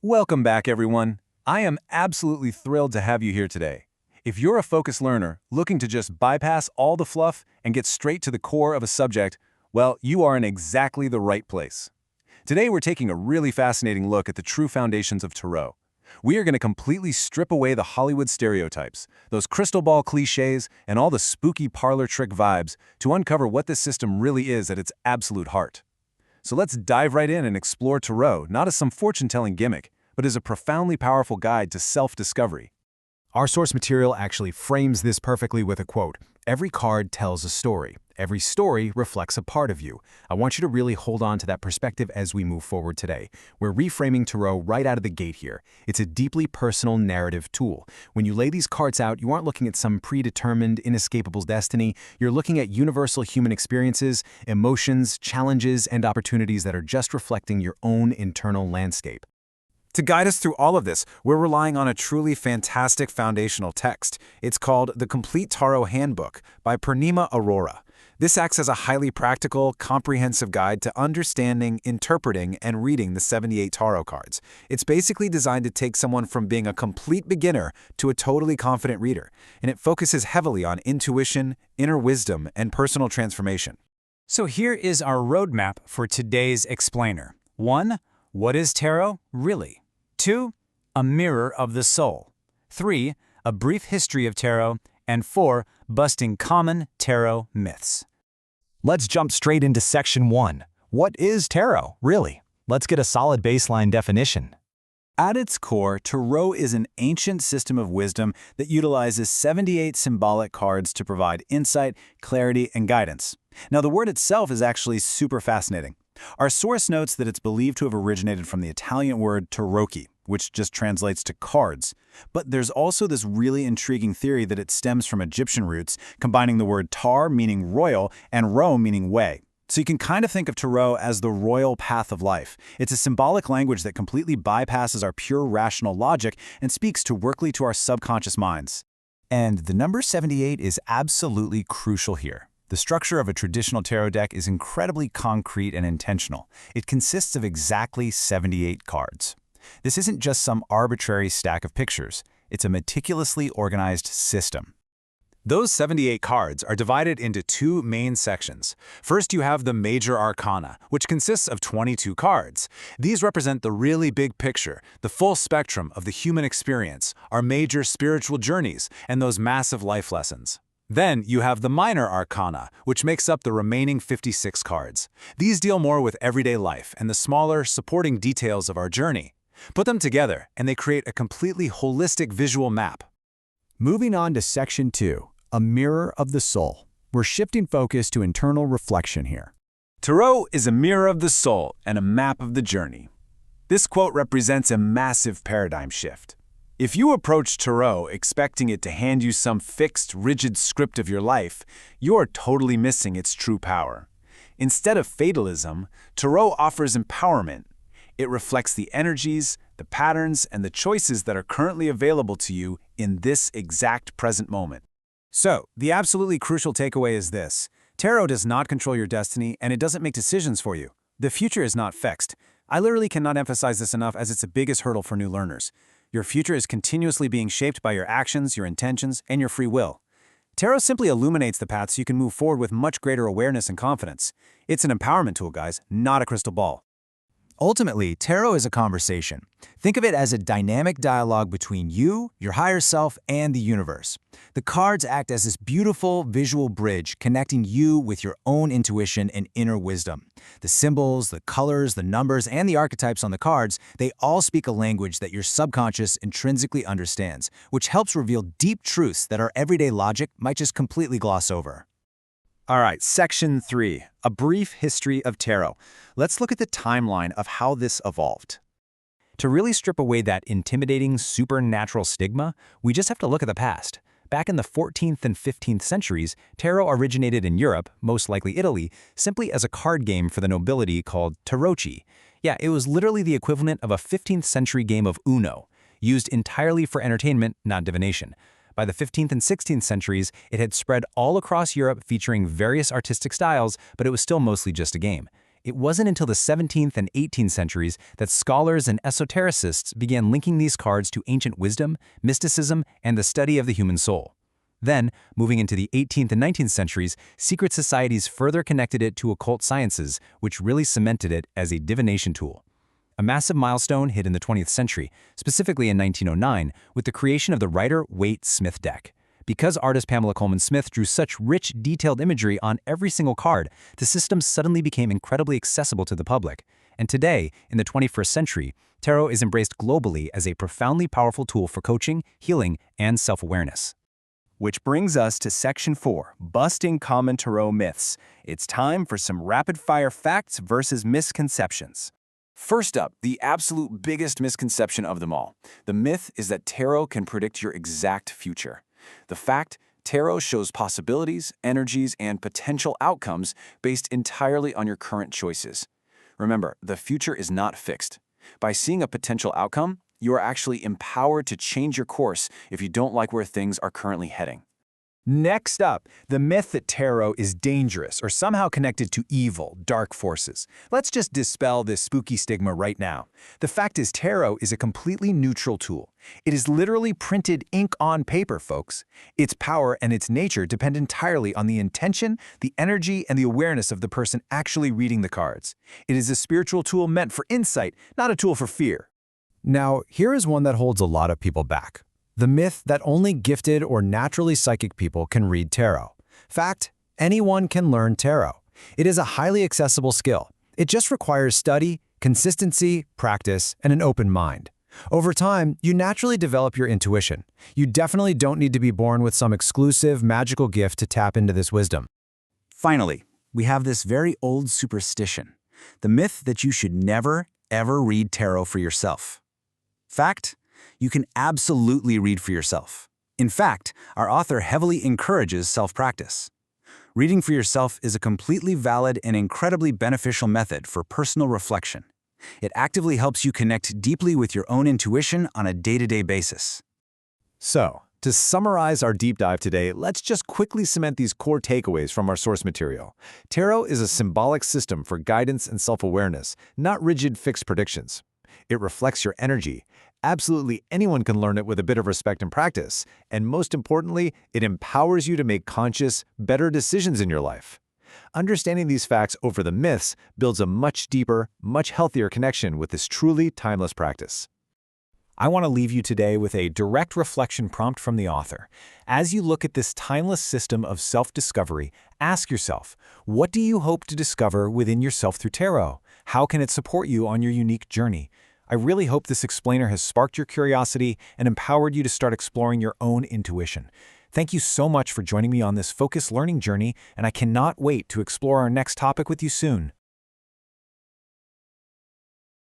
Welcome back, everyone. I am absolutely thrilled to have you here today. If you're a focused learner looking to just bypass all the fluff and get straight to the core of a subject, well, you are in exactly the right place. Today, we're taking a really fascinating look at the true foundations of Tarot. We are going to completely strip away the Hollywood stereotypes, those crystal ball cliches, and all the spooky parlor trick vibes to uncover what this system really is at its absolute heart. So let's dive right in and explore Tarot, not as some fortune-telling gimmick, but as a profoundly powerful guide to self-discovery. Our source material actually frames this perfectly with a quote: "Every card tells a story. Every story reflects a part of you." I want you to really hold on to that perspective as we move forward today. We're reframing Tarot right out of the gate here. It's a deeply personal narrative tool. When you lay these cards out, you aren't looking at some predetermined, inescapable destiny. You're looking at universal human experiences, emotions, challenges, and opportunities that are just reflecting your own internal landscape. To guide us through all of this, we're relying on a truly fantastic foundational text. It's called The Complete Tarot Handbook by Purnima Arora. This acts as a highly practical, comprehensive guide to understanding, interpreting, and reading the 78 tarot cards. It's basically designed to take someone from being a complete beginner to a totally confident reader, and it focuses heavily on intuition, inner wisdom, and personal transformation. So here is our roadmap for today's explainer. 1. What is tarot, really? 2. A mirror of the soul. 3. A brief history of tarot. And 4. Busting common tarot myths. Let's jump straight into Section 1. What is tarot, really? Let's get a solid baseline definition. At its core, Tarot is an ancient system of wisdom that utilizes 78 symbolic cards to provide insight, clarity, and guidance. Now, the word itself is actually super fascinating. Our source notes that it's believed to have originated from the Italian word tarocchi, which just translates to cards. But there's also this really intriguing theory that it stems from Egyptian roots, combining the word tar, meaning royal, and ro, meaning way. So you can kind of think of Tarot as the royal path of life. It's a symbolic language that completely bypasses our pure rational logic and speaks directly to our subconscious minds. And the number 78 is absolutely crucial here. The structure of a traditional tarot deck is incredibly concrete and intentional. It consists of exactly 78 cards. This isn't just some arbitrary stack of pictures. It's a meticulously organized system. Those 78 cards are divided into two main sections. First, you have the Major Arcana, which consists of 22 cards. These represent the really big picture, the full spectrum of the human experience, our major spiritual journeys, and those massive life lessons. Then you have the Minor Arcana, which makes up the remaining 56 cards. These deal more with everyday life and the smaller, supporting details of our journey. Put them together, and they create a completely holistic visual map. Moving on to Section 2, a mirror of the soul. We're shifting focus to internal reflection here. Tarot is a mirror of the soul and a map of the journey. This quote represents a massive paradigm shift. If you approach Tarot expecting it to hand you some fixed, rigid script of your life, you are totally missing its true power. Instead of fatalism, Tarot offers empowerment. It reflects the energies, the patterns, and the choices that are currently available to you in this exact present moment. So, the absolutely crucial takeaway is this: Tarot does not control your destiny, and it doesn't make decisions for you. The future is not fixed. I literally cannot emphasize this enough, as it's the biggest hurdle for new learners. Your future is continuously being shaped by your actions, your intentions, and your free will. Tarot simply illuminates the path so you can move forward with much greater awareness and confidence. It's an empowerment tool, guys, not a crystal ball. Ultimately, Tarot is a conversation. Think of it as a dynamic dialogue between you, your higher self, and the universe. The cards act as this beautiful visual bridge connecting you with your own intuition and inner wisdom. The symbols, the colors, the numbers, and the archetypes on the cards, they all speak a language that your subconscious intrinsically understands, which helps reveal deep truths that our everyday logic might just completely gloss over. All right, Section 3, a brief history of tarot. Let's look at the timeline of how this evolved. To really strip away that intimidating supernatural stigma, we just have to look at the past. Back in the 14th and 15th centuries, tarot originated in Europe, most likely Italy, simply as a card game for the nobility called tarocchi. Yeah, it was literally the equivalent of a 15th century game of Uno, used entirely for entertainment, not divination. By the 15th and 16th centuries, it had spread all across Europe featuring various artistic styles, but it was still mostly just a game. It wasn't until the 17th and 18th centuries that scholars and esotericists began linking these cards to ancient wisdom, mysticism, and the study of the human soul. Then, moving into the 18th and 19th centuries, secret societies further connected it to occult sciences, which really cemented it as a divination tool. A massive milestone hit in the 20th century, specifically in 1909, with the creation of the Rider-Waite-Smith deck. Because artist Pamela Coleman Smith drew such rich, detailed imagery on every single card, the system suddenly became incredibly accessible to the public. And today, in the 21st century, tarot is embraced globally as a profoundly powerful tool for coaching, healing, and self-awareness. Which brings us to Section 4, Busting Common Tarot Myths. It's time for some rapid-fire facts versus misconceptions. First up, the absolute biggest misconception of them all. The myth is that tarot can predict your exact future. The fact, tarot shows possibilities, energies, and potential outcomes based entirely on your current choices. Remember, the future is not fixed. By seeing a potential outcome, you are actually empowered to change your course if you don't like where things are currently heading. Next up, the myth that tarot is dangerous or somehow connected to evil, dark forces. Let's just dispel this spooky stigma right now. The fact is, tarot is a completely neutral tool. It is literally printed ink on paper, folks. Its power and its nature depend entirely on the intention, the energy, and the awareness of the person actually reading the cards. It is a spiritual tool meant for insight, not a tool for fear. Now, here is one that holds a lot of people back. The myth that only gifted or naturally psychic people can read tarot. Fact, anyone can learn tarot. It is a highly accessible skill. It just requires study, consistency, practice, and an open mind. Over time, you naturally develop your intuition. You definitely don't need to be born with some exclusive, magical gift to tap into this wisdom. Finally, we have this very old superstition. The myth that you should never, ever read tarot for yourself. Fact, you can absolutely read for yourself. In fact, our author heavily encourages self-practice. Reading for yourself is a completely valid and incredibly beneficial method for personal reflection. It actively helps you connect deeply with your own intuition on a day-to-day basis. So, to summarize our deep dive today, let's just quickly cement these core takeaways from our source material. Tarot is a symbolic system for guidance and self-awareness, not rigid fixed predictions. It reflects your energy. Absolutely anyone can learn it with a bit of respect and practice. And most importantly, it empowers you to make conscious, better decisions in your life. Understanding these facts over the myths builds a much deeper, much healthier connection with this truly timeless practice. I want to leave you today with a direct reflection prompt from the author. As you look at this timeless system of self-discovery, ask yourself, what do you hope to discover within yourself through tarot? How can it support you on your unique journey? I really hope this explainer has sparked your curiosity and empowered you to start exploring your own intuition. Thank you so much for joining me on this focused learning journey, and I cannot wait to explore our next topic with you soon.